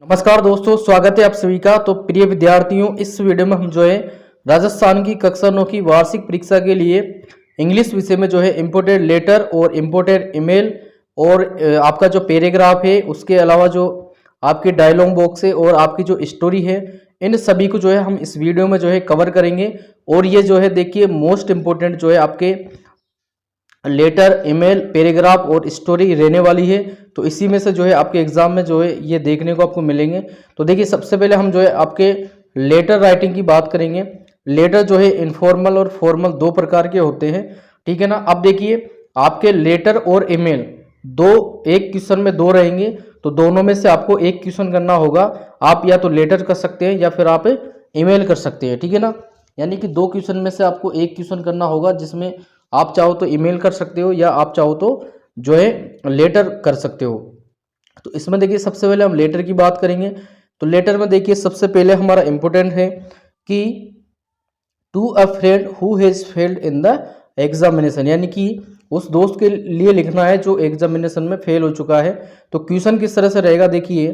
नमस्कार दोस्तों, स्वागत है आप सभी का। तो प्रिय विद्यार्थियों, इस वीडियो में हम जो है राजस्थान की कक्षा 9 की वार्षिक परीक्षा के लिए इंग्लिश विषय में जो है इम्पोर्टेड लेटर और इम्पोर्टेड ईमेल और आपका जो पैराग्राफ है, उसके अलावा जो आपकी डायलॉग बॉक्स है और आपकी जो स्टोरी है, इन सभी को जो है हम इस वीडियो में जो है कवर करेंगे। और ये जो है देखिए मोस्ट इम्पोर्टेंट जो है आपके लेटर, ईमेल, पैराग्राफ और स्टोरी रहने वाली है। तो इसी में से जो है आपके एग्जाम में जो है ये देखने को आपको मिलेंगे। तो देखिए सबसे पहले हम जो है आपके लेटर राइटिंग की बात करेंगे। लेटर जो है इनफॉर्मल और फॉर्मल दो प्रकार के होते हैं, ठीक है ना। अब देखिए आपके लेटर और ईमेल दो, एक क्वेश्चन में दो रहेंगे, तो दोनों में से आपको एक क्वेश्चन करना होगा। आप या तो लेटर कर सकते हैं या फिर आप ईमेल कर सकते हैं, ठीक है ना। यानी कि दो क्वेश्चन में से आपको एक क्वेश्चन करना होगा, जिसमें आप चाहो तो ईमेल कर सकते हो या आप चाहो तो जो है लेटर कर सकते हो। तो इसमें देखिए सबसे पहले हम लेटर की बात करेंगे। तो लेटर में देखिए सबसे पहले हमारा इंपॉर्टेंट है कि to a friend who has failed in the examination, यानी कि उस दोस्त के लिए लिखना है जो एग्जामिनेशन में फेल हो चुका है। तो क्वेश्चन किस तरह से रहेगा, देखिए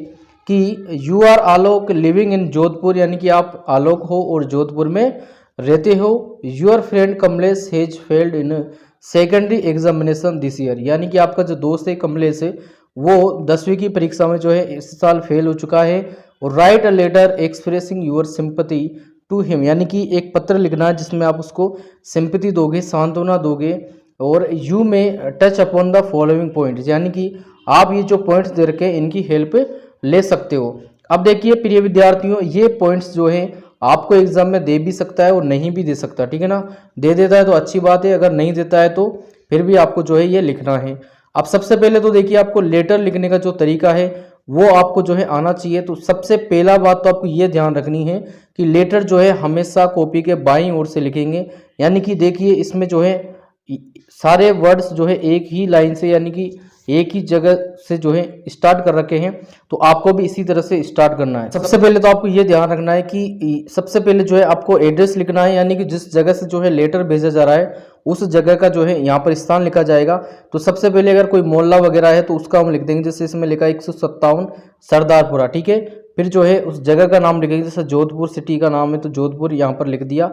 कि you are Alok living in Jodhpur, यानी कि आप आलोक हो और जोधपुर में रहते हो। Your friend Kamlesh has failed in secondary examination this year, यानी कि आपका जो दोस्त है कमलेश है वो 10वीं की परीक्षा में जो है इस साल फेल हो चुका है। और write a letter expressing your sympathy to him, यानी कि एक पत्र लिखना है जिसमें आप उसको सिंपैथी दोगे, सांत्वना दोगे। और यू में touch upon the following point, यानी कि आप ये जो पॉइंट्स दे रखे हैं इनकी हेल्प ले सकते हो। अब देखिए प्रिय विद्यार्थियों, ये पॉइंट्स जो है आपको एग्जाम में दे भी सकता है और नहीं भी दे सकता, ठीक है ना। दे देता है तो अच्छी बात है, अगर नहीं देता है तो फिर भी आपको जो है ये लिखना है। अब सबसे पहले तो देखिए आपको लेटर लिखने का जो तरीका है वो आपको जो है आना चाहिए। तो सबसे पहला बात तो आपको ये ध्यान रखनी है कि लेटर जो है हमेशा कॉपी के बाईं ओर से लिखेंगे। यानी कि देखिए इसमें जो है सारे वर्ड्स जो है एक ही लाइन से, यानी कि एक ही जगह से जो है स्टार्ट कर रखे हैं, तो आपको भी इसी तरह से स्टार्ट करना है। सबसे पहले तो आपको ये ध्यान रखना है कि सबसे पहले जो है आपको एड्रेस लिखना है, यानी कि जिस जगह से जो है लेटर भेजा जा रहा है उस जगह का जो है यहाँ पर स्थान लिखा जाएगा। तो सबसे पहले अगर कोई मोहल्ला वगैरह है तो उसका हम लिख देंगे, जैसे इसमें लिखा है 157 सरदारपुरा, ठीक है। फिर जो है उस जगह का नाम लिखेंगे, जैसे जोधपुर सिटी का नाम है तो जोधपुर यहाँ पर लिख दिया।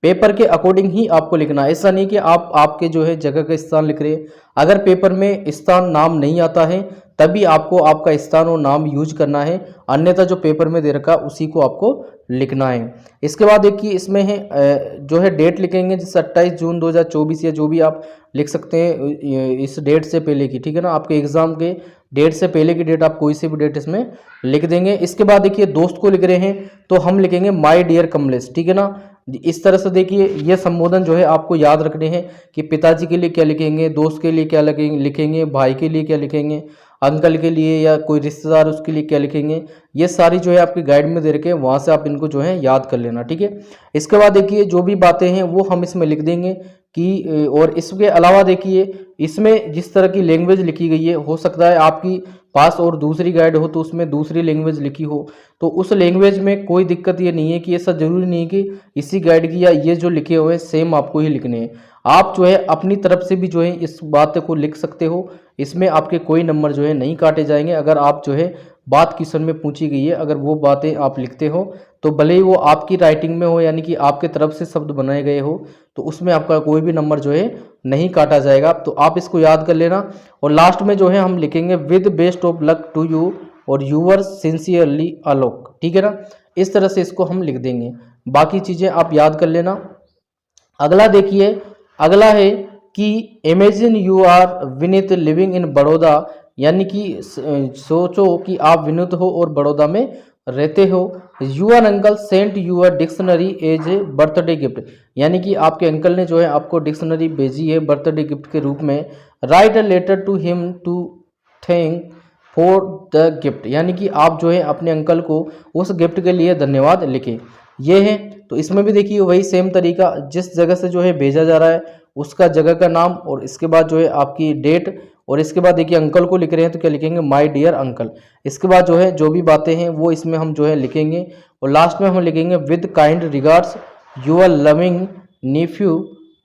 पेपर के अकॉर्डिंग ही आपको लिखना है, ऐसा नहीं कि आप आपके जो है जगह का स्थान लिख रहे हैं। अगर पेपर में स्थान नाम नहीं आता है तभी आपको आपका स्थान और नाम यूज करना है, अन्यथा जो पेपर में दे रखा उसी को आपको लिखना है। इसके बाद देखिए इसमें है जो है डेट लिखेंगे, जैसे 28 जून 2024 या जो भी आप लिख सकते हैं इस डेट से पहले की, ठीक है ना। आपके एग्जाम के डेट से पहले की डेट आप कोई से भी डेट इसमें लिख देंगे। इसके बाद देखिए दोस्त को लिख रहे हैं तो हम लिखेंगे माय डियर कमलेश, ठीक है ना। इस तरह से देखिए ये संबोधन जो है आपको याद रखने हैं कि पिताजी के लिए क्या लिखेंगे, दोस्त के लिए क्या लिखेंगे, भाई के लिए क्या लिखेंगे, अंकल के लिए या कोई रिश्तेदार उसके लिए क्या लिखेंगे। ये सारी जो है आपकी गाइड में दे रखे हैं, वहाँ से आप इनको जो है याद कर लेना, ठीक है। इसके बाद देखिए जो भी बातें हैं वो हम इसमें लिख देंगे कि और इसके अलावा देखिए इसमें जिस तरह की लैंग्वेज लिखी गई है, हो सकता है आपकी पास और दूसरी गाइड हो तो उसमें दूसरी लैंग्वेज लिखी हो, तो उस लैंग्वेज में कोई दिक्कत ये नहीं है कि ऐसा जरूरी नहीं है कि इसी गाइड की या ये जो लिखे हुए हैं सेम आपको ही लिखने हैं। आप जो है अपनी तरफ से भी जो है इस बात को लिख सकते हो, इसमें आपके कोई नंबर जो है नहीं काटे जाएंगे। अगर आप जो है बात क्वेश्चन में पूछी गई है, अगर वो बातें आप लिखते हो तो भले ही वो आपकी राइटिंग में हो, यानी कि आपके तरफ से शब्द बनाए गए हो, तो उसमें आपका कोई भी नंबर जो है नहीं काटा जाएगा। तो आप इसको याद कर लेना। और लास्ट में जो है हम लिखेंगे with best of luck to you और यूअर सिंसियरली आलोक, ठीक है ना। इस तरह से इसको हम लिख देंगे, बाकी चीज़ें आप याद कर लेना। अगला देखिए, अगला है कि imagine you are Vineet living in Baroda, यानी कि सोचो कि आप विनीत हो और बड़ौदा में रहते हो। Your uncle sent your dictionary as a birthday gift, यानी कि आपके अंकल ने जो है आपको डिक्शनरी भेजी है बर्थडे गिफ्ट के रूप में। Write a letter to him to thank for the gift, यानी कि आप जो है अपने अंकल को उस गिफ्ट के लिए धन्यवाद लिखें। ये है, तो इसमें भी देखिए वही सेम तरीका, जिस जगह से जो है भेजा जा रहा है उसका जगह का नाम और इसके बाद जो है आपकी डेट, और इसके बाद देखिए अंकल को लिख रहे हैं तो क्या लिखेंगे माय डियर अंकल। इसके बाद जो है जो भी बातें हैं वो इसमें हम जो है लिखेंगे, और लास्ट में हम लिखेंगे with kind regards your loving nephew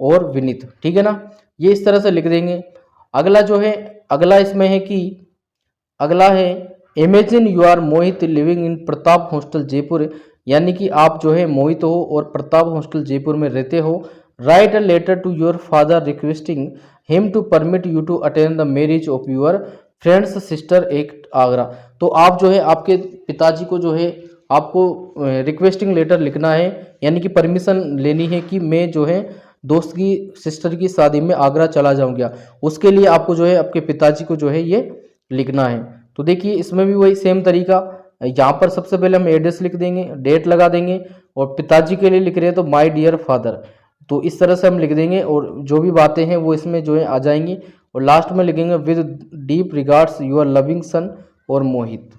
और विनीत, ठीक है ना। ये इस तरह से लिख देंगे। अगला जो है, अगला इसमें है कि अगला है imagine you are Mohit living in Pratap hostel Jaipur, यानी कि आप जो है मोहित हो और प्रताप हॉस्टल जयपुर में रहते हो। Write a letter to your father requesting him to permit you to attend the marriage of your friend's sister at Agra. तो आप जो है आपके पिताजी को जो है आपको रिक्वेस्टिंग लेटर लिखना है, यानी कि परमिशन लेनी है कि मैं जो है दोस्त की सिस्टर की शादी में आगरा चला जाऊंगा। उसके लिए आपको जो है आपके पिताजी को जो है ये लिखना है। तो देखिए इसमें भी वही सेम तरीका, यहाँ पर सबसे पहले हम एड्रेस लिख देंगे, डेट लगा देंगे, और पिताजी के लिए लिख रहे हैं तो माय डियर फादर, तो इस तरह से हम लिख देंगे और जो भी बातें हैं वो इसमें जो है आ जाएंगी। और लास्ट में लिखेंगे with deep regards your loving son और मोहित।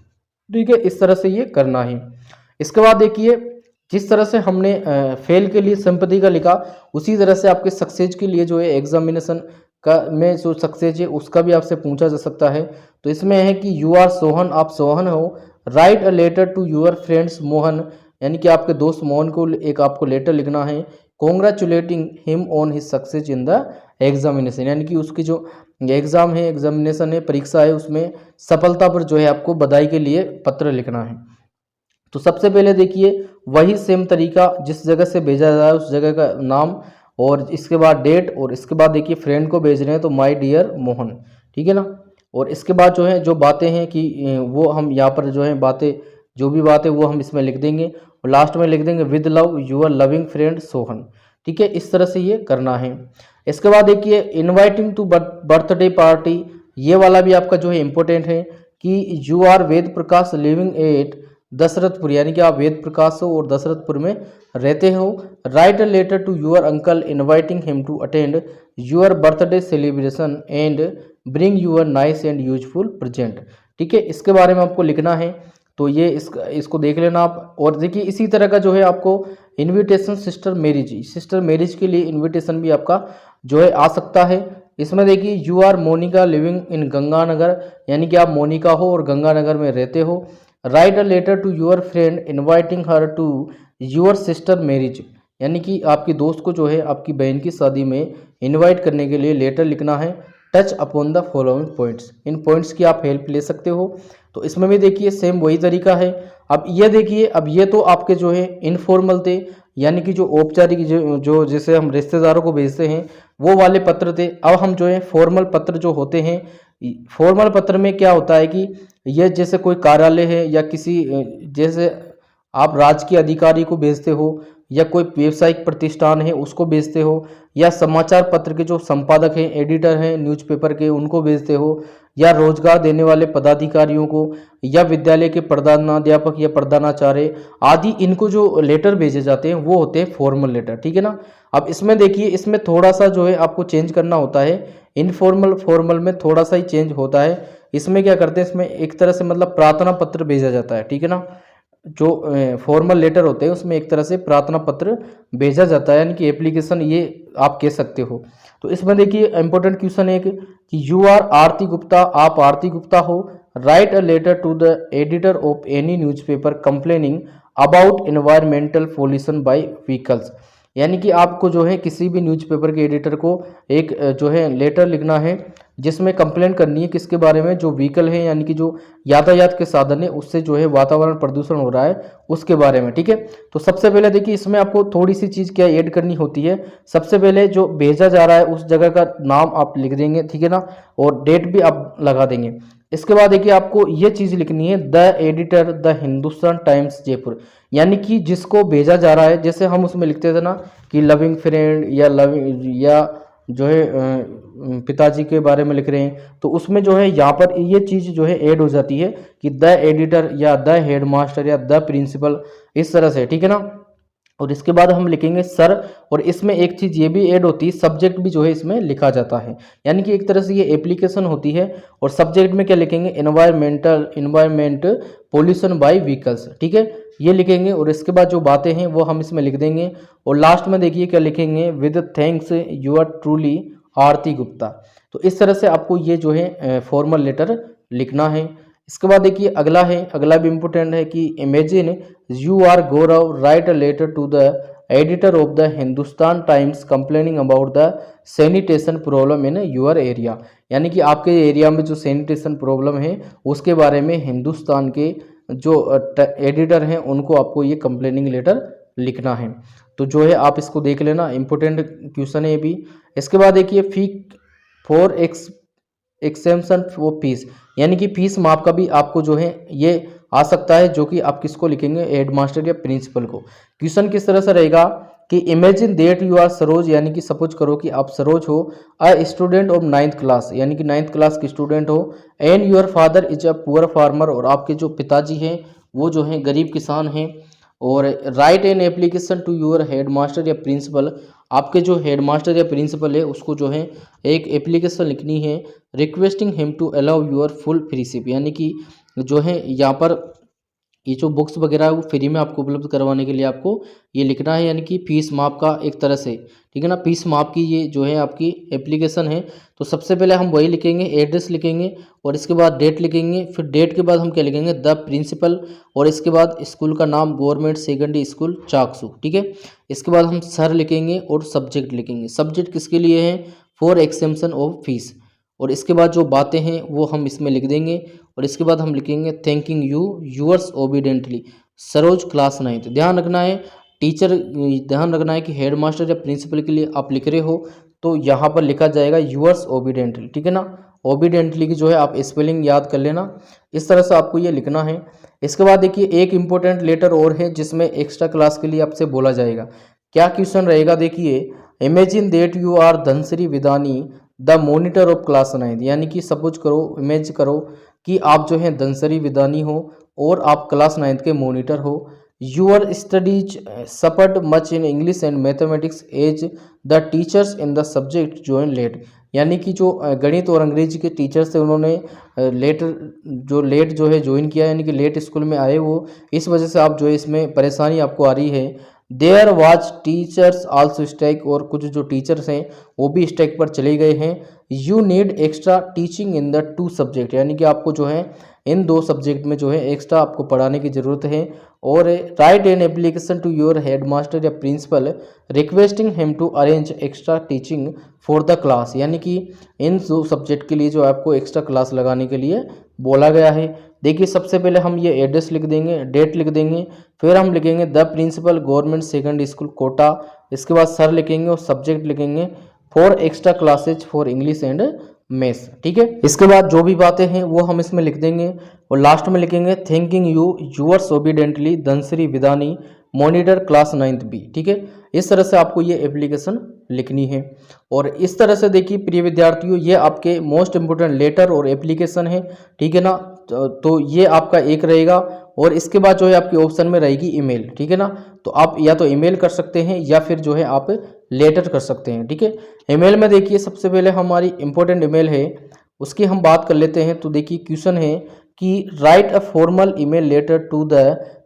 ठीक है, इस तरह से ये करना है। इसके बाद देखिए जिस तरह से हमने फेल के लिए सिंपैथी का लिखा, उसी तरह से आपके सक्सेस के लिए जो है एग्जामिनेशन का में जो सक्सेस है उसका भी आपसे पूछा जा सकता है। तो इसमें है कि यू आर सोहन, आप सोहन हो। Write a letter to your friends Mohan, यानी कि आपके दोस्त मोहन को एक आपको लेटर लिखना है। Congratulating him on his success in the examination, यानी कि उसकी जो एग्जाम है, एग्जामिनेशन है, परीक्षा है, उसमें सफलता पर जो है आपको बधाई के लिए पत्र लिखना है। तो सबसे पहले देखिए वही सेम तरीका, जिस जगह से भेजा जा रहा है उस जगह का नाम, और इसके बाद डेट, और इसके बाद देखिए फ्रेंड को भेज रहे हैं तो माय डियर मोहन, ठीक है ना। और इसके बाद जो है जो बातें हैं कि वो हम यहाँ पर जो है बातें, जो भी बातें वो हम इसमें लिख देंगे, और लास्ट में लिख देंगे with love your loving friend Sohan. ठीक है, इस तरह से ये करना है। इसके बाद देखिए इनवाइटिंग टू बर्थडे पार्टी, ये वाला भी आपका जो है इम्पोर्टेंट है कि you are Ved Prakash living at Dashrathpur, यानी कि आप वेद प्रकाश हो और दशरथपुर में रहते हो। Write a letter to your uncle inviting him to attend your birthday celebration and bring your nice and useful present. ठीक है, इसके बारे में आपको लिखना है, तो ये इसको देख लेना आप। और देखिए इसी तरह का जो है आपको इनविटेशन सिस्टर मैरिज के लिए इनविटेशन भी आपका जो है आ सकता है। इसमें देखिए you are Monika living in Ganganagar, यानी कि आप मोनिका हो और गंगानगर में रहते हो। Write a letter to your friend inviting her to your sister marriage, यानी कि आपकी दोस्त को जो है आपकी बहन की शादी में इनवाइट करने के लिए लेटर लिखना है। Touch upon the following points, in points की आप हेल्प ले सकते हो। तो इसमें भी देखिए सेम वही तरीका है। अब ये देखिए, अब ये तो आपके जो है इनफॉर्मल थे, यानी कि जो औपचारिक जो जैसे हम रिश्तेदारों को भेजते हैं वो वाले पत्र थे। अब हम जो है फॉर्मल पत्र जो होते हैं, फॉर्मल पत्र में क्या होता है कि ये जैसे कोई कार्यालय है या किसी जैसे आप राजकीय अधिकारी को भेजते हो, या कोई व्यावसायिक प्रतिष्ठान है उसको भेजते हो, या समाचार पत्र के जो संपादक हैं, एडिटर हैं न्यूज़पेपर के, उनको भेजते हो, या रोजगार देने वाले पदाधिकारियों को, या विद्यालय के प्रधानाध्यापक या प्रधानाचार्य आदि, इनको जो लेटर भेजे जाते हैं वो होते हैं फॉर्मल लेटर। ठीक है ना। अब इसमें देखिए इसमें थोड़ा सा जो है आपको चेंज करना होता है, इनफॉर्मल फॉर्मल में थोड़ा सा ही चेंज होता है। इसमें क्या करते हैं, इसमें एक तरह से मतलब प्रार्थना पत्र भेजा जाता है। ठीक है ना, जो फॉर्मल लेटर होते हैं उसमें एक तरह से प्रार्थना पत्र भेजा जाता है, यानी कि एप्लीकेशन ये आप कह सकते हो। तो इसमें देखिए इंपॉर्टेंट क्वेश्चन है कि यू आर आरती गुप्ता, आप आरती गुप्ता हो। Write a letter to the editor of any newspaper complaining about environmental pollution by vehicles, यानी कि आपको जो है किसी भी न्यूज़पेपर के एडिटर को एक जो है लेटर लिखना है जिसमें कंप्लेन करनी है किसके बारे में, जो व्हीकल है यानी कि जो यातायात के साधन है उससे जो है वातावरण प्रदूषण हो रहा है उसके बारे में। ठीक है, तो सबसे पहले देखिए इसमें आपको थोड़ी सी चीज़ क्या ऐड करनी होती है। सबसे पहले जो भेजा जा रहा है उस जगह का नाम आप लिख देंगे, ठीक है ना, और डेट भी आप लगा देंगे। इसके बाद देखिए आपको ये चीज़ लिखनी है the editor the Hindustan times Jaipur, यानी कि जिसको भेजा जा रहा है, जैसे हम उसमें लिखते थे ना कि लविंग फ्रेंड या लविंग या जो है पिताजी के बारे में लिख रहे हैं, तो उसमें जो है यहाँ पर ये चीज़ जो है ऐड हो जाती है कि द एडिटर या द हेडमास्टर या द प्रिंसिपल, इस तरह से। ठीक है ना, और इसके बाद हम लिखेंगे सर, और इसमें एक चीज़ ये भी ऐड होती है, सब्जेक्ट भी जो है इसमें लिखा जाता है, यानी कि एक तरह से ये एप्लीकेशन होती है। और सब्जेक्ट में क्या लिखेंगे, एनवायरमेंट पोल्यूशन बाय व्हीकल्स, ठीक है, ये लिखेंगे। और इसके बाद जो बातें हैं वो हम इसमें लिख देंगे। और लास्ट में देखिए क्या लिखेंगे, with thanks you are truly Aarti Gupta. तो इस तरह से आपको ये जो है फॉर्मल लेटर लिखना है। इसके बाद देखिए अगला भी इम्पोर्टेंट है कि imagine you are Gaurav, write a letter to the editor of the Hindustan times complaining about the sanitation problem in your area. यानी कि आपके एरिया में जो सैनिटेशन प्रॉब्लम है उसके बारे में हिंदुस्तान के जो एडिटर हैं उनको आपको ये कंप्लेनिंग लेटर लिखना है। तो जो है आप इसको देख लेना, इंपॉर्टेंट क्वेश्चन है ये भी। इसके बाद देखिए fee for exemption for fees, यानी कि फीस माफ का भी आपको जो है ये आ सकता है, जो कि आप किसको लिखेंगे, हेडमास्टर या प्रिंसिपल को। क्वेश्चन किस तरह से रहेगा कि imagine that you are Saroj, यानी कि सपोज करो कि आप सरोज हो, a student of 9th class, यानी कि 9th क्लास की स्टूडेंट हो, and your father is a poor farmer, और आपके जो पिताजी हैं वो जो हैं गरीब किसान हैं, और write an application to your headmaster या प्रिंसिपल, आपके जो हेडमास्टर या प्रिंसिपल है उसको जो है एक एप्लीकेशन लिखनी है, requesting him to allow your full freeship, यानी कि जो है यहाँ पर ये जो बुक्स वगैरह है वो फ्री में आपको उपलब्ध करवाने के लिए आपको ये लिखना है, यानी कि फीस माफ का एक तरह से, ठीक है ना, फीस माफ की ये जो है आपकी एप्लीकेशन है। तो सबसे पहले हम वही लिखेंगे, एड्रेस लिखेंगे, और इसके बाद डेट लिखेंगे, फिर डेट के बाद हम क्या लिखेंगे, द प्रिंसिपल, और इसके बाद स्कूल का नाम गवर्नमेंट सेकेंडरी स्कूल चाकसू, ठीक है। इसके बाद हम सर लिखेंगे और सब्जेक्ट लिखेंगे, सब्जेक्ट किसके लिए है, फॉर एक्सेम्पशन ऑफ फीस, और इसके बाद जो बातें हैं वो हम इसमें लिख देंगे, और इसके बाद हम लिखेंगे thanking you yours obediently Saroj class 9th। ध्यान रखना है टीचर, ध्यान रखना है कि हेडमास्टर या प्रिंसिपल के लिए आप लिख रहे हो तो यहाँ पर लिखा जाएगा यूअर्स ओबीडेंटली, ठीक है ना। ओबीडेंटली की जो है आप स्पेलिंग याद कर लेना, इस तरह से आपको ये लिखना है। इसके बाद देखिए एक इंपॉर्टेंट लेटर और है जिसमें एक्स्ट्रा क्लास के लिए आपसे बोला जाएगा। क्या क्वेश्चन रहेगा, देखिए imagine that you are Dhanashree Vidani the monitor of class 9th, यानी कि सपोज करो, इमेज करो कि आप जो हैं धनश्री विदानी हो और आप क्लास 9th के मॉनिटर हो। Your studies suffered much in English and mathematics as the teachers in the subject join late, यानी कि जो गणित और अंग्रेजी के टीचर्स थे उन्होंने लेट जो है ज्वाइन किया, यानी कि लेट स्कूल में आए वो, इस वजह से आप जो है इसमें परेशानी आपको आ रही है। There was teachers also strike, और कुछ जो टीचर्स हैं वो भी स्ट्राइक पर चले गए हैं। You need extra teaching in the 2 subject, यानी कि आपको जो है इन 2 सब्जेक्ट में जो है एक्स्ट्रा आपको पढ़ाने की ज़रूरत है। और write an application to your headmaster या principal requesting him to arrange extra teaching for the class, यानी कि इन 2 सब्जेक्ट के लिए जो आपको एक्स्ट्रा क्लास लगाने के लिए बोला गया है। देखिए सबसे पहले हम ये एड्रेस लिख देंगे, डेट लिख देंगे, फिर हम लिखेंगे the principal government secondary school Kota, इसके बाद सर लिखेंगे और सब्जेक्ट लिखेंगे for extra classes for English and maths, ठीक है। इसके बाद जो भी बातें हैं वो हम इसमें लिख देंगे, और लास्ट में लिखेंगे thanking you yours obediently Dhanashree Vidani monitor class 9th B, ठीक है। इस तरह से आपको ये एप्लीकेशन लिखनी है। और इस तरह से देखिए प्रिय विद्यार्थियों ये आपके मोस्ट इंपोर्टेंट लेटर और एप्लीकेशन है, ठीक है ना। तो ये आपका एक रहेगा, और इसके बाद जो है आपके ऑप्शन में रहेगी ईमेल, ठीक है ना। तो आप या तो ईमेल कर सकते हैं या फिर जो है आप लेटर कर सकते हैं, ठीक है। ईमेल में देखिए सबसे पहले हमारी इंपॉर्टेंट ईमेल है उसकी हम बात कर लेते हैं। तो देखिए क्वेश्चन है कि write a formal email letter to the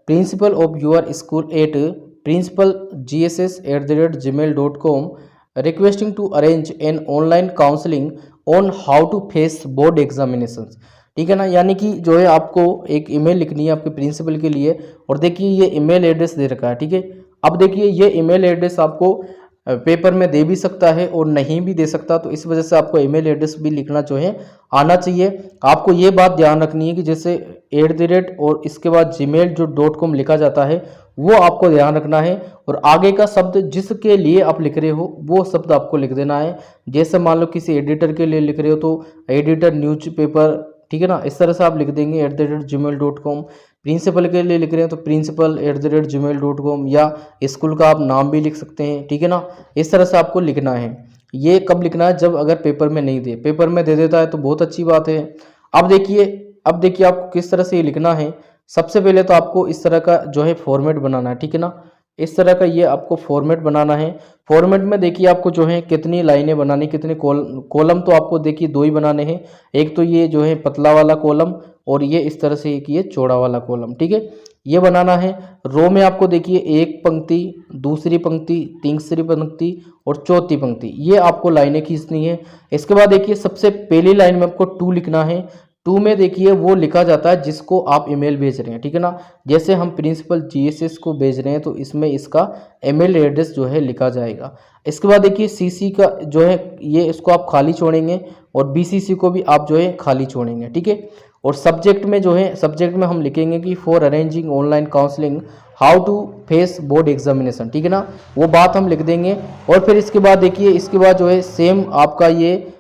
principal of your school at principalgss@gmail.com requesting to arrange an online counselling on how to face board examinations, ठीक है ना। यानी कि जो है आपको एक ईमेल लिखनी है आपके प्रिंसिपल के लिए, और देखिए ये ईमेल एड्रेस दे रखा है, ठीक है। अब देखिए ये ईमेल एड्रेस आपको पेपर में दे भी सकता है और नहीं भी दे सकता, तो इस वजह से आपको ईमेल एड्रेस भी लिखना जो है आना चाहिए। आपको ये बात ध्यान रखनी है कि जैसे @ और इसके बाद gmail.com लिखा जाता है वो आपको ध्यान रखना है, और आगे का शब्द जिसके लिए आप लिख रहे हो वो शब्द आपको लिख देना है। जैसे मान लो किसी एडिटर के लिए लिख रहे हो तो एडिटर न्यूज़पेपर, ठीक है ना, इस तरह से आप लिख देंगे @gmail.com। प्रिंसिपल के लिए लिख रहे हैं तो प्रिंसिपल @gmail.com, या स्कूल का आप नाम भी लिख सकते हैं, ठीक है ना। इस तरह से आपको लिखना है। ये कब लिखना है, जब अगर पेपर में नहीं दे, पेपर में दे देता है तो बहुत अच्छी बात है। अब देखिए आपको किस तरह से ये लिखना है। सबसे पहले तो आपको इस तरह का जो है फॉर्मेट बनाना है, ठीक है ना। इस तरह का ये आपको फॉर्मेट बनाना है। फॉर्मेट में देखिए आपको जो है कितनी लाइनें बनानी, कितने कॉलम तो आपको देखिए 2 ही बनाने हैं। एक तो ये जो है पतला वाला कॉलम, और ये इस तरह से एक ये चौड़ा वाला कॉलम, ठीक है, ये बनाना है। रो में आपको देखिए 1 पंक्ति, दूसरी पंक्ति, तीसरी पंक्ति और चौथी पंक्ति, ये आपको लाइनें खींचनी है। इसके बाद देखिए सबसे पहली लाइन में आपको टू लिखना है, टू में देखिए वो लिखा जाता है जिसको आप ईमेल भेज रहे हैं, ठीक है ना। जैसे हम प्रिंसिपल जीएसएस को भेज रहे हैं तो इसमें इसका ईमेल एड्रेस जो है लिखा जाएगा। इसके बाद देखिए सीसी का जो है ये इसको आप खाली छोड़ेंगे और बीसीसी को भी आप जो है खाली छोड़ेंगे, ठीक है। और सब्जेक्ट में जो है सब्जेक्ट में हम लिखेंगे कि for arranging online counselling how to face board examination, ठीक है ना, वो बात हम लिख देंगे। और फिर इसके बाद देखिए इसके बाद जो है सेम आपका ये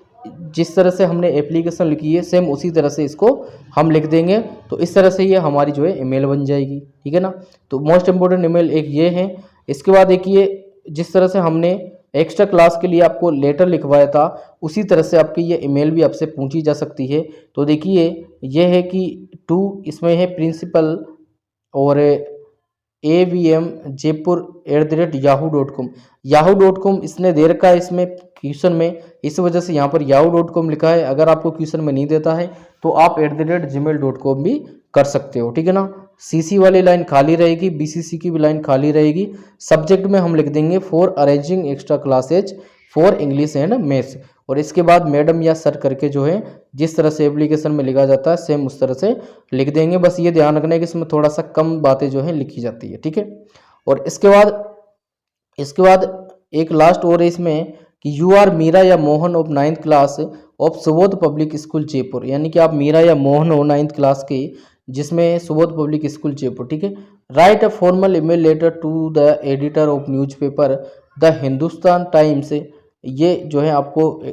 जिस तरह से हमने एप्लीकेशन लिखी है सेम उसी तरह से इसको हम लिख देंगे। तो इस तरह से ये हमारी जो है ईमेल बन जाएगी, ठीक है ना। तो मोस्ट इम्पोर्टेंट ईमेल एक ये है। इसके बाद देखिए जिस तरह से हमने एक्स्ट्रा क्लास के लिए आपको लेटर लिखवाया था उसी तरह से आपकी ये ईमेल भी आपसे पूछी जा सकती है। तो देखिए ये है कि टू इसमें है प्रिंसिपल और avm@yahoo.com yahoo.com इसने दे रखा है इसमें क्वेश्चन में, इस वजह से यहाँ पर yahoo.com लिखा है। अगर आपको क्वेश्चन में नहीं देता है तो आप @gmail.com भी कर सकते हो, ठीक है ना। सीसी वाली लाइन खाली रहेगी, बीसीसी की भी लाइन खाली रहेगी। सब्जेक्ट में हम लिख देंगे for arranging extra classes for English and maths. और इसके बाद मैडम या सर करके जो है जिस तरह से एप्लीकेशन में लिखा जाता है सेम उस तरह से लिख देंगे। बस ये ध्यान रखना है कि इसमें थोड़ा सा कम बातें जो है लिखी जाती है, ठीक है। और इसके बाद एक लास्ट और है इसमें कि यू आर मीरा या Mohan of 9th class of Subodh public school Jaipur, यानी कि आप मीरा या मोहन हो 9th क्लास के जिसमें सुबोध पब्लिक स्कूल जयपुर, ठीक है। Write a formal email letter to the editor of newspaper the Hindustan times, ये जो है आपको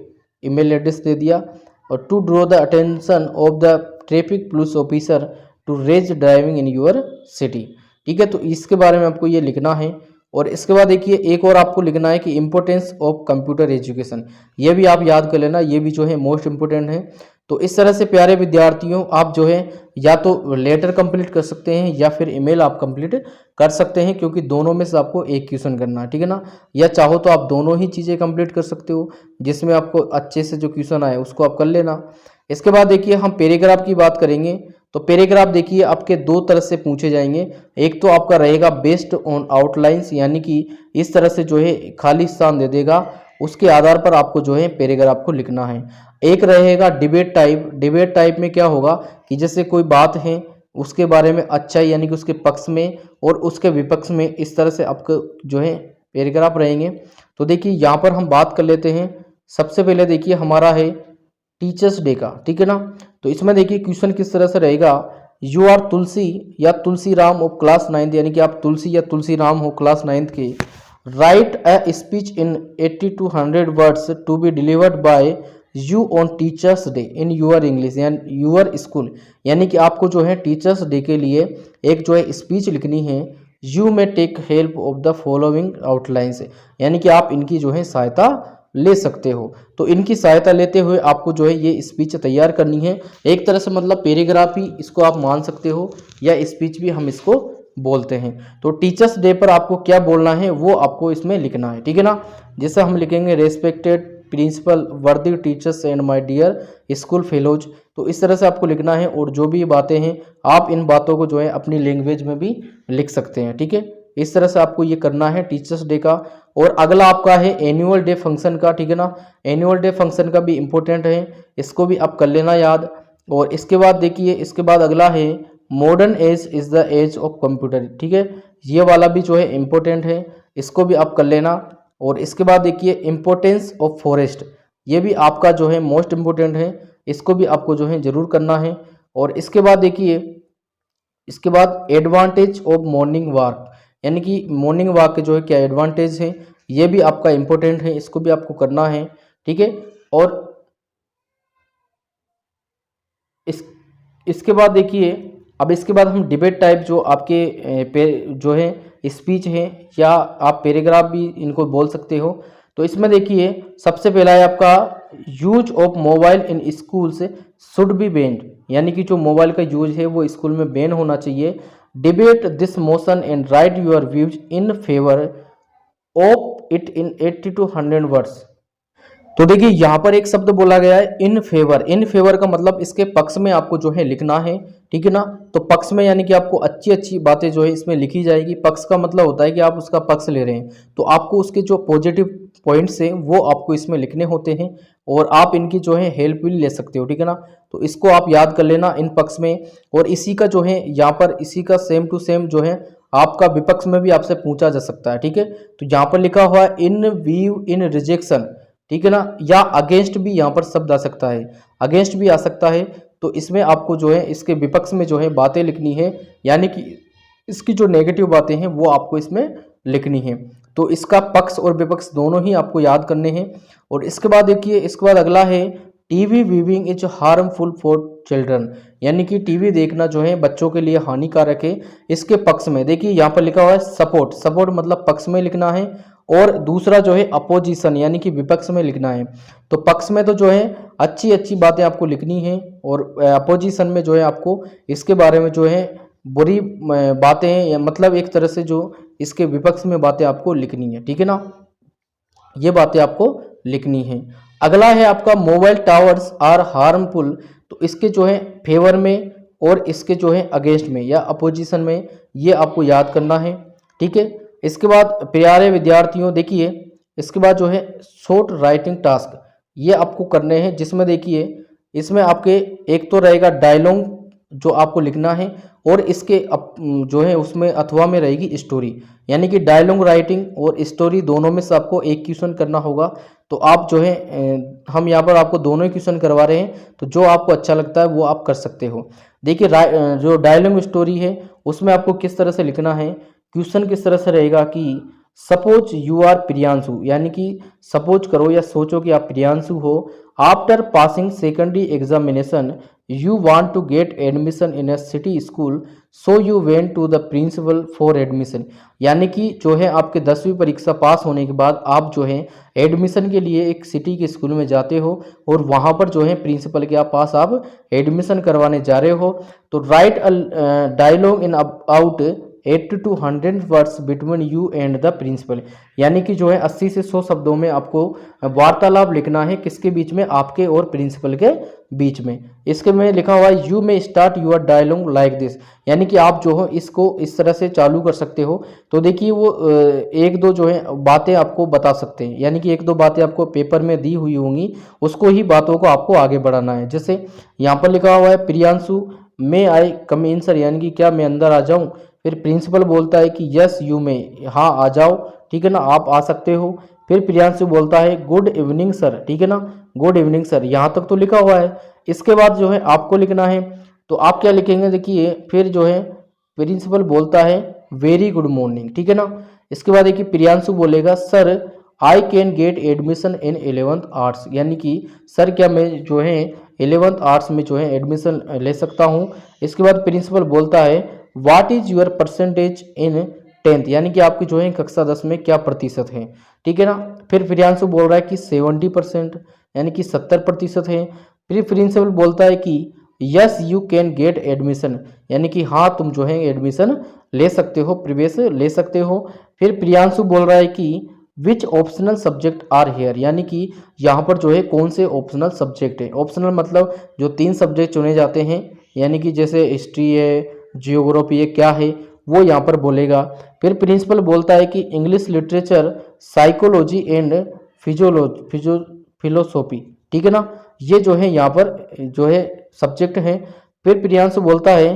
ईमेल एड्रेस दे दिया। और to draw the attention of the traffic police officer to raise driving in your city, ठीक है। तो इसके बारे में आपको ये लिखना है। और इसके बाद देखिए एक और आपको लिखना है कि इम्पोर्टेंस ऑफ कंप्यूटर एजुकेशन, ये भी आप याद कर लेना, ये भी जो है मोस्ट इम्पोर्टेंट है। तो इस तरह से प्यारे विद्यार्थियों आप जो है या तो लेटर कंप्लीट कर सकते हैं या फिर ईमेल आप कंप्लीट कर सकते हैं, क्योंकि दोनों में से आपको एक क्वेश्चन करना है, ठीक है ना। या चाहो तो आप दोनों ही चीज़ें कंप्लीट कर सकते हो, जिसमें आपको अच्छे से जो क्वेश्चन आए उसको आप कर लेना। इसके बाद देखिए हम पैराग्राफ की बात करेंगे। तो पैराग्राफ देखिए आपके दो तरह से पूछे जाएंगे। एक तो आपका रहेगा बेस्ड ऑन आउटलाइंस, यानी कि इस तरह से जो है खाली स्थान दे देगा, उसके आधार पर आपको जो है पैराग्राफ को लिखना है। एक रहेगा डिबेट टाइप। डिबेट टाइप में क्या होगा कि जैसे कोई बात है उसके बारे में अच्छा यानी कि उसके पक्ष में और उसके विपक्ष में, इस तरह से आपको जो है पैराग्राफ रहेंगे। तो देखिए यहाँ पर हम बात कर लेते हैं। सबसे पहले देखिए हमारा है टीचर्स डे का, ठीक है ना। तो इसमें देखिए क्वेश्चन किस तरह से रहेगा, यू आर तुलसी या Tulsi Ram of class 9th, यानी कि आप तुलसी या तुलसी राम हो क्लास 9th के। Write a speech in 80 to 100 words to be delivered by you on teachers day in your English यानी यूर स्कूल, यानी कि आपको जो है टीचर्स डे के लिए एक जो है स्पीच लिखनी है। You may take help of the following outlines, यानी कि आप इनकी जो है सहायता ले सकते हो। तो इनकी सहायता लेते हुए आपको जो है ये स्पीच तैयार करनी है। एक तरह से मतलब पैराग्राफ ही इसको आप मान सकते हो या स्पीच भी हम इसको बोलते हैं। तो टीचर्स डे पर आपको क्या बोलना है वो आपको इसमें लिखना है, ठीक है ना। जैसे हम लिखेंगे respected principal, worthy teachers and my dear school fellows. तो इस तरह से आपको लिखना है। और जो भी बातें हैं आप इन बातों को जो है अपनी लैंग्वेज में भी लिख सकते हैं, ठीक है। इस तरह से आपको ये करना है टीचर्स डे का। और अगला आपका है एनुअल डे फंक्शन का, ठीक है ना। एनुअल डे फंक्शन का भी इम्पोर्टेंट है, इसको भी आप कर लेना याद। और इसके बाद देखिए इसके बाद अगला है modern age is the age of computer, ठीक है। ये वाला भी जो है इम्पोर्टेंट है, इसको भी आप कर लेना। और इसके बाद देखिए इम्पोर्टेंस ऑफ फॉरेस्ट, ये भी आपका जो है मोस्ट इम्पोर्टेंट है, इसको भी आपको जो है ज़रूर करना है। और इसके बाद देखिए इसके बाद एडवांटेज ऑफ मॉर्निंग वॉक, यानी कि मॉर्निंग वॉक के जो है क्या एडवांटेज है, ये भी आपका इम्पोर्टेंट है, इसको भी आपको करना है, ठीक है। और इसके बाद देखिए अब इसके बाद हम डिबेट टाइप जो आपके जो है स्पीच है या आप पैराग्राफ भी इनको बोल सकते हो। तो इसमें देखिए सबसे पहला है आपका use of mobile in schools should be banned, यानी कि जो मोबाइल का यूज है वो स्कूल में बैन होना चाहिए। Debate this motion and right your views in favour of it in 80 to 100 words. तो देखिए यहाँ पर एक शब्द बोला गया है इन फेवर। इन फेवर का मतलब इसके पक्ष में आपको जो है लिखना है, ठीक है ना। तो पक्ष में यानी कि आपको अच्छी अच्छी बातें जो है इसमें लिखी जाएगी। पक्ष का मतलब होता है कि आप उसका पक्ष ले रहे हैं, तो आपको उसके जो पॉजिटिव पॉइंट्स हैं वो आपको इसमें लिखने होते हैं और आप इनकी जो है हेल्प भी ले सकते हो, ठीक है ना। तो इसको आप याद कर लेना इन पक्ष में। और इसी का जो है यहाँ पर इसी का सेम टू सेम जो है आपका विपक्ष में भी आपसे पूछा जा सकता है, ठीक है। तो यहाँ पर लिखा हुआ है इन व्यू इन रिजेक्शन, ठीक है ना, या अगेंस्ट भी यहाँ पर शब्द आ सकता है, अगेंस्ट भी आ सकता है। तो इसमें आपको जो है इसके विपक्ष में जो है बातें लिखनी है, यानी कि इसकी जो नेगेटिव बातें हैं वो आपको इसमें लिखनी है। तो इसका पक्ष और विपक्ष दोनों ही आपको याद करने हैं। और इसके बाद देखिए, इसके बाद अगला है TV viewing is harmful for children, यानी कि टीवी देखना जो है बच्चों के लिए हानिकारक है। इसके पक्ष में देखिए यहाँ पर लिखा हुआ है सपोर्ट, सपोर्ट मतलब पक्ष में लिखना है, और दूसरा जो है अपोजिशन यानी कि विपक्ष में लिखना है। तो पक्ष में तो जो है अच्छी अच्छी बातें आपको लिखनी है, और अपोजिशन में जो है आपको इसके बारे में जो है बुरी बातें या मतलब एक तरह से जो इसके विपक्ष में बातें आपको लिखनी है, ठीक है ना, ये बातें आपको लिखनी है। अगला है आपका मोबाइल टावर्स आर हार्मफुल, तो इसके जो है फेवर में और इसके जो है अगेंस्ट में या अपोजिशन में ये आपको याद करना है, ठीक है। इसके बाद प्यारे विद्यार्थियों देखिए, इसके बाद जो है शॉर्ट राइटिंग टास्क ये आपको करने हैं, जिसमें देखिए इसमें आपके एक तो रहेगा डायलॉग जो आपको लिखना है, और इसके जो है उसमें अथवा में रहेगी स्टोरी, यानी कि डायलॉग राइटिंग और स्टोरी दोनों में से आपको एक क्वेश्चन करना होगा। तो आप जो है हम यहाँ पर आपको दोनों ही क्वेश्चन करवा रहे हैं, तो जो आपको अच्छा लगता है वो आप कर सकते हो। देखिए जो डायलॉग स्टोरी है उसमें आपको किस तरह से लिखना है, क्वेश्चन किस तरह से रहेगा कि सपोज यू आर प्रियांशु, यानी कि सपोज करो या सोचो कि आप प्रियांशु हो, after passing secondary examination you want to get admission in a city school, so you went to the principal for admission, यानी कि जो है आपके 10वीं परीक्षा पास होने के बाद आप जो है एडमिशन के लिए एक सिटी के स्कूल में जाते हो, और वहाँ पर जो है प्रिंसिपल के पास आप एडमिशन करवाने जा रहे हो। तो write a dialogue in about 80 to 100 words between you and the principal, यानी कि जो है 80 से 100 शब्दों में आपको वार्तालाप लिखना है, किसके बीच में, आपके और प्रिंसिपल के बीच में। इसके में लिखा हुआ है you may start your dialogue like this, यानी कि आप जो हो इसको इस तरह से चालू कर सकते हो। तो देखिए वो एक दो जो है बातें आपको बता सकते हैं, यानी कि एक दो बातें आपको पेपर में दी हुई होंगी, उसको ही बातों को आपको आगे बढ़ाना है। जैसे यहाँ पर लिखा हुआ है प्रियांशु मे आई कम इन सर, यानी कि क्या मैं अंदर आ जाऊँ। फिर प्रिंसिपल बोलता है कि यस यू में, हाँ आ जाओ, ठीक है ना, आप आ सकते हो। फिर प्रियांशु बोलता है गुड इवनिंग सर, ठीक है ना, गुड इवनिंग सर, यहाँ तक तो लिखा हुआ है। इसके बाद जो है आपको लिखना है, तो आप क्या लिखेंगे देखिए, फिर जो है प्रिंसिपल बोलता है वेरी गुड मॉर्निंग, ठीक है ना। इसके बाद देखिए प्रियांशु बोलेगा sir I can get admission in 11th arts, यानी कि सर क्या मैं जो है 11th आर्ट्स में जो है एडमिशन ले सकता हूँ। इसके बाद प्रिंसिपल बोलता है what is your percentage in 10th, यानी कि आपकी जो है कक्षा 10 में क्या प्रतिशत है, ठीक है ना। फिर प्रियांशु बोल रहा है कि 70%, यानी कि 70% है। फिर प्रिंसिपल बोलता है कि yes you can get admission, यानी कि हाँ तुम जो है एडमिशन ले सकते हो, प्रवेश ले सकते हो। फिर प्रियांशु बोल रहा है कि विच ऑप्शनल सब्जेक्ट आर हेयर, यानी कि यहाँ पर जो है कौन से ऑप्शनल सब्जेक्ट है। ऑप्शनल मतलब जो 3 सब्जेक्ट चुने जाते हैं, यानी कि जैसे हिस्ट्री है, जियोग्राफी है, क्या है वो यहाँ पर बोलेगा। फिर प्रिंसिपल बोलता है कि English literature, psychology and philosophy, ठीक है ना, ये जो है यहाँ पर जो है सब्जेक्ट हैं। फिर प्रियांशु बोलता है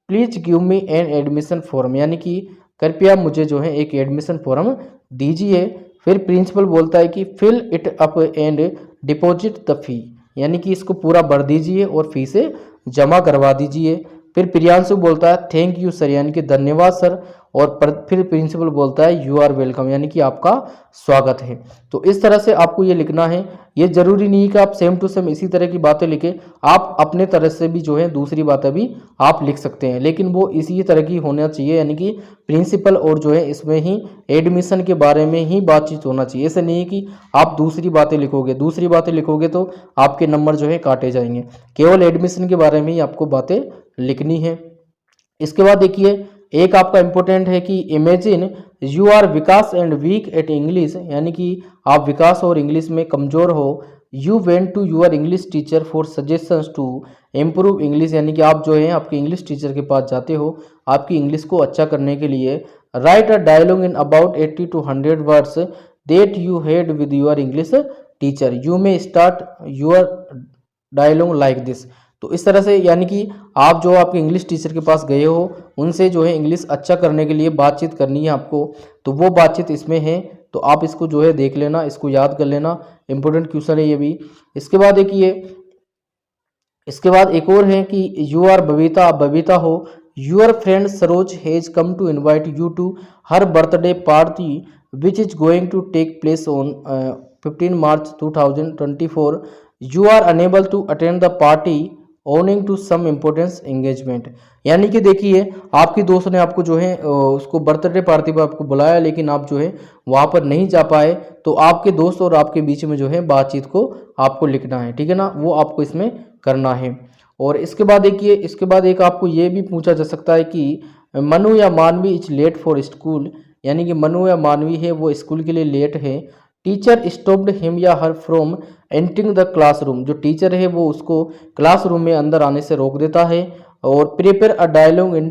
please give me an admission form, यानी कि कृपया मुझे जो है एक एडमिशन फॉर्म दीजिए। फिर प्रिंसिपल बोलता है कि fill it up and deposit the fee, यानी कि इसको पूरा भर दीजिए और फी से जमा करवा दीजिए। फिर प्रियांशु बोलता है थैंक यू सर, यानी कि धन्यवाद सर, और फिर प्रिंसिपल बोलता है यू आर वेलकम, यानी कि आपका स्वागत है। तो इस तरह से आपको ये लिखना है। ये जरूरी नहीं कि आप सेम टू सेम इसी तरह की बातें लिखें, आप अपने तरह से भी जो है दूसरी बातें भी आप लिख सकते हैं, लेकिन वो इसी तरह की होना चाहिए, यानी कि प्रिंसिपल और जो है इसमें ही एडमिशन के बारे में ही बातचीत होना चाहिए। ऐसे नहीं कि आप दूसरी बातें लिखोगे, दूसरी बातें लिखोगे तो आपके नंबर जो है काटे जाएंगे। केवल एडमिशन के बारे में ही आपको बातें लिखनी है। इसके बाद देखिए एक आपका इंपॉर्टेंट है कि imagine you are Vikas and weak at English, यानी कि आप विकास और इंग्लिश में कमजोर हो। You went to your English teacher for suggestions to improve English, यानी कि आप जो है आपके इंग्लिश टीचर के पास जाते हो आपकी इंग्लिश को अच्छा करने के लिए। Write a dialogue in about 80 to 100 words that you had with your English teacher, you may start your dialogue like this. तो इस तरह से यानी कि आप जो आपके इंग्लिश टीचर के पास गए हो उनसे जो है इंग्लिश अच्छा करने के लिए बातचीत करनी है आपको, तो वो बातचीत इसमें है। तो आप इसको जो है देख लेना, इसको याद कर लेना, इंपॉर्टेंट क्वेश्चन है ये भी। इसके बाद देखिए, इसके बाद एक और है कि यू आर बबीता, आप बबीता हो। Your friend Saroj has come to invite you to her birthday party which is going to take place on 15 March 2024। You are unable to attend the party owing to some importance engagement. यानी कि देखिए आपकी दोस्त ने आपको जो है उसको बर्थडे पार्टी पर आपको बुलाया, लेकिन आप जो है वहाँ पर नहीं जा पाए, तो आपके दोस्त और आपके बीच में जो है बातचीत को आपको लिखना है, ठीक है ना, वो आपको इसमें करना है। और इसके बाद देखिए, इसके बाद एक आपको ये भी पूछा जा सकता है कि मनु या मानवी इज लेट फॉर स्कूल, यानी कि मनु या मानवी है वो स्कूल के लिए लेट है। टीचर स्टॉप्ड हिम या her from entering the classroom, जो टीचर है वो उसको क्लासरूम में अंदर आने से रोक देता है। और prepare a dialogue in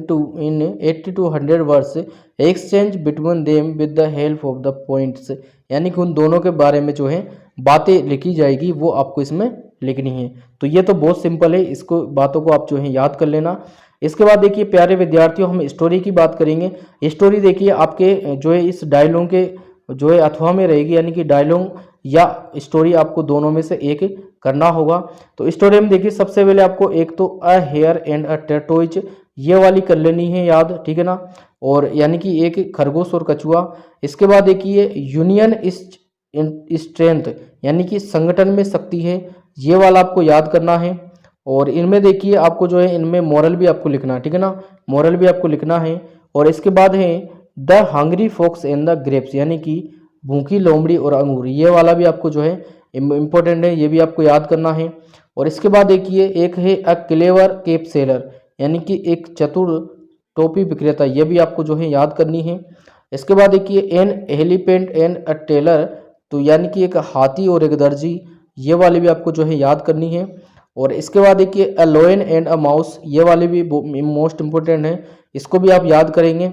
80 to 100 words exchange between them with the help of the points, यानी कि उन दोनों के बारे में जो है बातें लिखी जाएगी वो आपको इसमें लिखनी है। तो ये तो बहुत सिंपल है, इसको बातों को आप जो है याद कर लेना। इसके बाद देखिए प्यारे विद्यार्थियों, हम स्टोरी की बात करेंगे। स्टोरी देखिए आपके जो है इस डायलॉग के जो है अथवा में रहेगी, यानी कि डायलॉग या स्टोरी आपको दोनों में से एक करना होगा। तो स्टोरी में देखिए सबसे पहले आपको एक तो a hare and a tortoise ये वाली कर लेनी है याद, ठीक है ना, और यानी कि एक खरगोश और कछुआ। इसके बाद देखिए यूनियन इज स्ट्रेंथ, यानी कि संगठन में शक्ति है, ये वाला आपको याद करना है। और इनमें देखिए आपको जो है इनमें मोरल भी आपको लिखना है, ठीक है ना, मोरल भी आपको लिखना है। और इसके बाद है the hungry fox and the grapes, यानी कि भूखी लोमड़ी और अंगूर, ये वाला भी आपको जो है इम्पोर्टेंट है, ये भी आपको याद करना है। और इसके बाद देखिए एक है अ क्लेवर केप सेलर, यानी कि एक चतुर टोपी विक्रेता, ये भी आपको जो है याद करनी है। इसके बाद देखिए an elephant and a tailor, तो यानी कि एक हाथी और एक दर्जी, ये वाली भी आपको जो है याद करनी है। और इसके बाद देखिए अ लोयन एंड अ माउस, ये वाली भी मोस्ट इम्पोर्टेंट है, इसको भी आप याद करेंगे।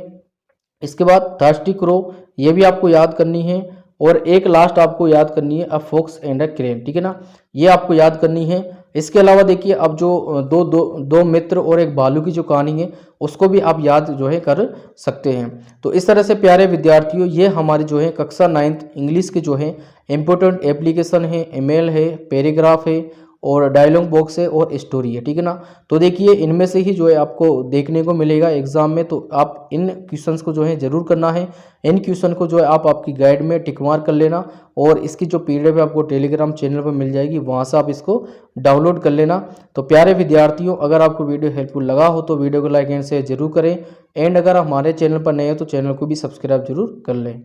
इसके बाद थर्स्टी क्रो, ये भी आपको याद करनी है। और एक लास्ट आपको याद करनी है a fox and a crane, ठीक है ना, ये आपको याद करनी है। इसके अलावा देखिए अब जो दो मित्र और एक भालू की जो कहानी है उसको भी आप याद जो है कर सकते हैं। तो इस तरह से प्यारे विद्यार्थियों ये हमारे जो है कक्षा 9th इंग्लिश के जो है इम्पोर्टेंट एप्लीकेशन है, ईमेल है, पैराग्राफ है और डायलॉग बॉक्स है और स्टोरी है, ठीक है ना। तो देखिए इनमें से ही जो है आपको देखने को मिलेगा एग्जाम में, तो आप इन क्वेश्चंस को जो है जरूर करना है। इन क्वेश्चन को जो है आप आपकी गाइड में टिक मार कर लेना और इसकी जो पीडीएफ आपको टेलीग्राम चैनल पर मिल जाएगी, वहां से आप इसको डाउनलोड कर लेना। तो प्यारे विद्यार्थियों अगर आपको वीडियो हेल्पफुल लगा हो तो वीडियो को लाइक एंड शेयर जरूर करें, एंड अगर हमारे चैनल पर नए हो तो चैनल को भी सब्सक्राइब जरूर कर लें।